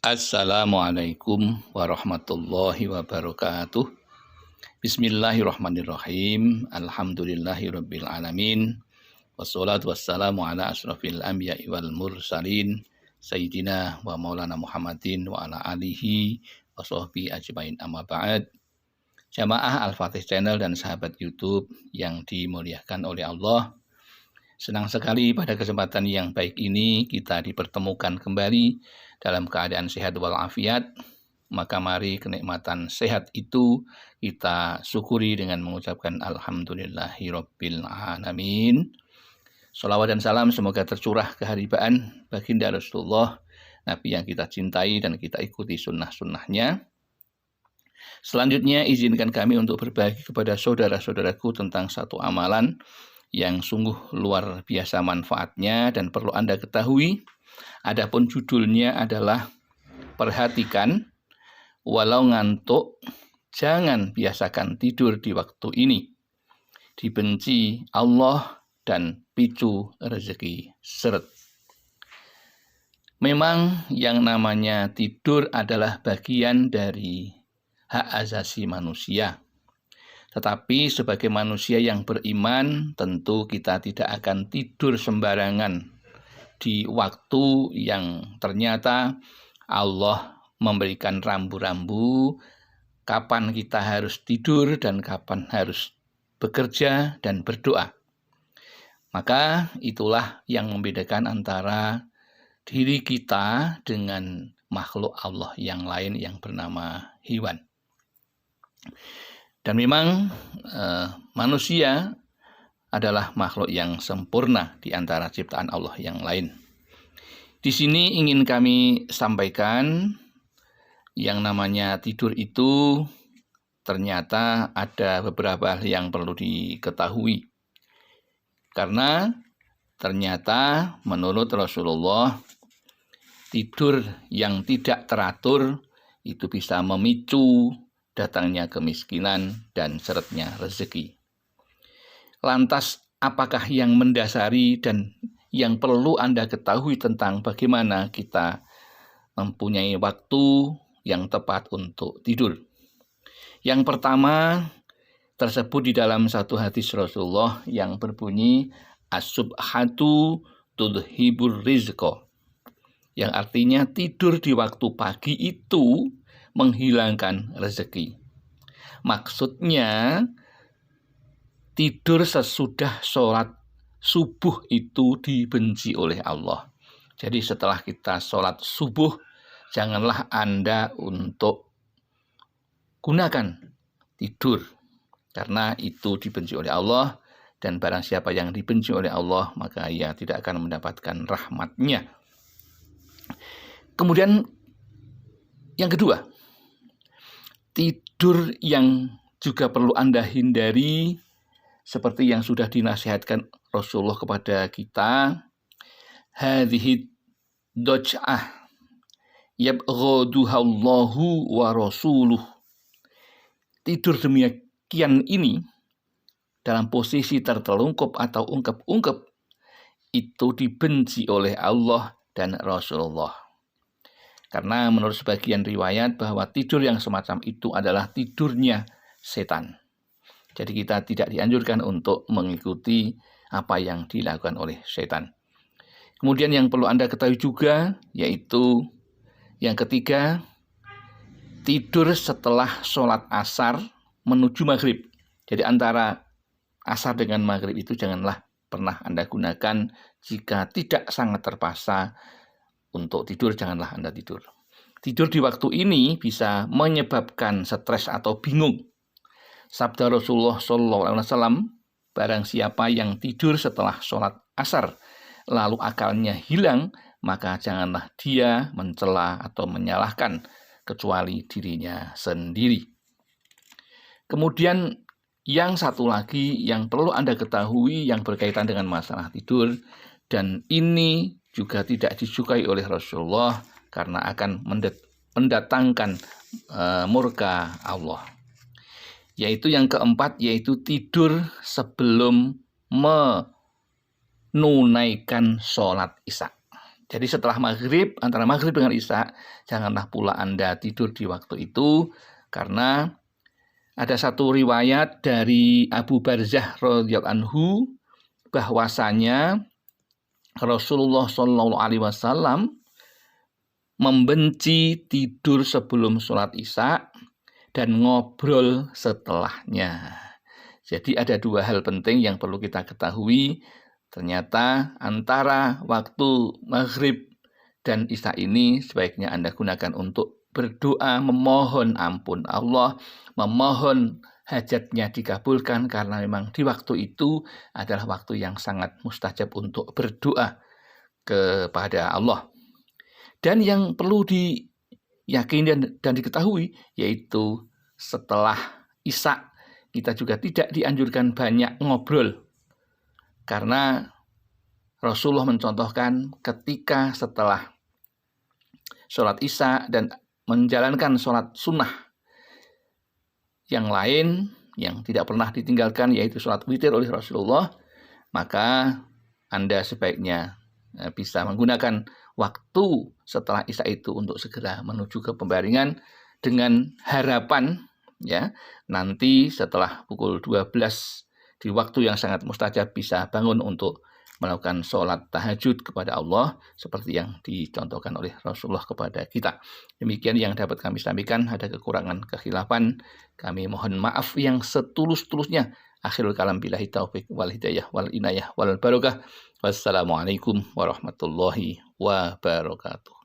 Assalamualaikum warahmatullahi wabarakatuh. Bismillahirrahmanirrahim. Alhamdulillahirabbil alamin. Wassalatu wassalamu ala asrofil anbiya'i wal mursalin sayyidina wa maulana Muhammadin wa ala alihi wa sahbihi ajmain, amma ba'd. Jamaah Al-Fatih Channel dan sahabat YouTube yang dimuliakan oleh Allah, senang sekali pada kesempatan yang baik ini kita dipertemukan kembali dalam keadaan sehat walafiat. Maka mari kenikmatan sehat itu kita syukuri dengan mengucapkan alhamdulillahirabbil alamin. Shalawat dan salam semoga tercurah keharibaan baginda Rasulullah, Nabi yang kita cintai dan kita ikuti sunnah-sunnahnya. Selanjutnya izinkan kami untuk berbagi kepada saudara-saudaraku tentang satu amalan yang sungguh luar biasa manfaatnya dan perlu Anda ketahui. Adapun judulnya adalah perhatikan, walau ngantuk, jangan biasakan tidur di waktu ini. Dibenci Allah dan picu rezeki seret. Memang yang namanya tidur adalah bagian dari hak asasi manusia. Tetapi sebagai manusia yang beriman, tentu kita tidak akan tidur sembarangan di waktu yang ternyata Allah memberikan rambu-rambu kapan kita harus tidur dan kapan harus bekerja dan berdoa. Maka itulah yang membedakan antara diri kita dengan makhluk Allah yang lain yang bernama hewan. Dan memang manusia adalah makhluk yang sempurna di antara ciptaan Allah yang lain. Di sini ingin kami sampaikan yang namanya tidur itu ternyata ada beberapa hal yang perlu diketahui. Karena ternyata menurut Rasulullah, tidur yang tidak teratur itu bisa memicu datangnya kemiskinan dan seretnya rezeki. Lantas apakah yang mendasari dan yang perlu Anda ketahui tentang bagaimana kita mempunyai waktu yang tepat untuk tidur? Yang pertama tersebut di dalam satu hadis Rasulullah yang berbunyi as-subhatu tudhibur rizqa, yang artinya tidur di waktu pagi itu menghilangkan rezeki. Maksudnya tidur sesudah sholat subuh itu dibenci oleh Allah. Jadi setelah kita sholat subuh, janganlah Anda untuk gunakan tidur, karena itu dibenci oleh Allah, dan barang siapa yang dibenci oleh Allah, maka ia tidak akan mendapatkan rahmatnya. Kemudian yang kedua, tidur yang juga perlu Anda hindari seperti yang sudah dinasihatkan Rasulullah kepada kita, hadhihi doj'ah yabghaduhallahu wa rasuluh. Tidur demikian ini dalam posisi tertelungkup atau ungkep-ungkep itu dibenci oleh Allah dan Rasulullah. Karena menurut sebagian riwayat bahwa tidur yang semacam itu adalah tidurnya setan. Jadi kita tidak dianjurkan untuk mengikuti apa yang dilakukan oleh setan. Kemudian yang perlu Anda ketahui juga yaitu yang ketiga, tidur setelah sholat asar menuju maghrib. Jadi antara asar dengan maghrib itu janganlah pernah Anda gunakan. Jika tidak sangat terpaksa untuk tidur, janganlah Anda tidur. Tidur di waktu ini bisa menyebabkan stres atau bingung. Sabda Rasulullah SAW, barang siapa yang tidur setelah sholat asar lalu akalnya hilang, maka janganlah dia mencela atau menyalahkan kecuali dirinya sendiri. Kemudian yang satu lagi yang perlu Anda ketahui yang berkaitan dengan masalah tidur, dan ini juga tidak disukai oleh Rasulullah karena akan mendatangkan murka Allah. Yaitu yang keempat, yaitu tidur sebelum menunaikan sholat isya. Jadi setelah maghrib, antara maghrib dengan isya, janganlah pula Anda tidur di waktu itu, karena ada satu riwayat dari Abu Barzah radhiyallahu anhu bahwasanya Rasulullah Shallallahu Alaihi Wasallam membenci tidur sebelum sholat isya dan ngobrol setelahnya. Jadi ada dua hal penting yang perlu kita ketahui. Ternyata antara waktu maghrib dan isya ini sebaiknya Anda gunakan untuk berdoa, memohon ampun Allah, memohon hajatnya dikabulkan, karena memang di waktu itu adalah waktu yang sangat mustajab untuk berdoa kepada Allah. Dan yang perlu diyakini dan diketahui yaitu setelah isya kita juga tidak dianjurkan banyak ngobrol, karena Rasulullah mencontohkan ketika setelah sholat isya dan menjalankan sholat sunnah yang lain yang tidak pernah ditinggalkan, yaitu sholat witir oleh Rasulullah, maka Anda sebaiknya bisa menggunakan waktu setelah isya itu untuk segera menuju ke pembaringan, dengan harapan ya nanti setelah pukul 12 di waktu yang sangat mustajab bisa bangun untuk melakukan sholat tahajud kepada Allah seperti yang dicontohkan oleh Rasulullah kepada kita. Demikian yang dapat kami sampaikan. Ada kekurangan, kekhilafan, kami mohon maaf yang setulus-tulusnya. Akhirul kalam billahi taufik wal hidayah wal inayah wal barakah. Wassalamualaikum warahmatullahi wabarakatuh.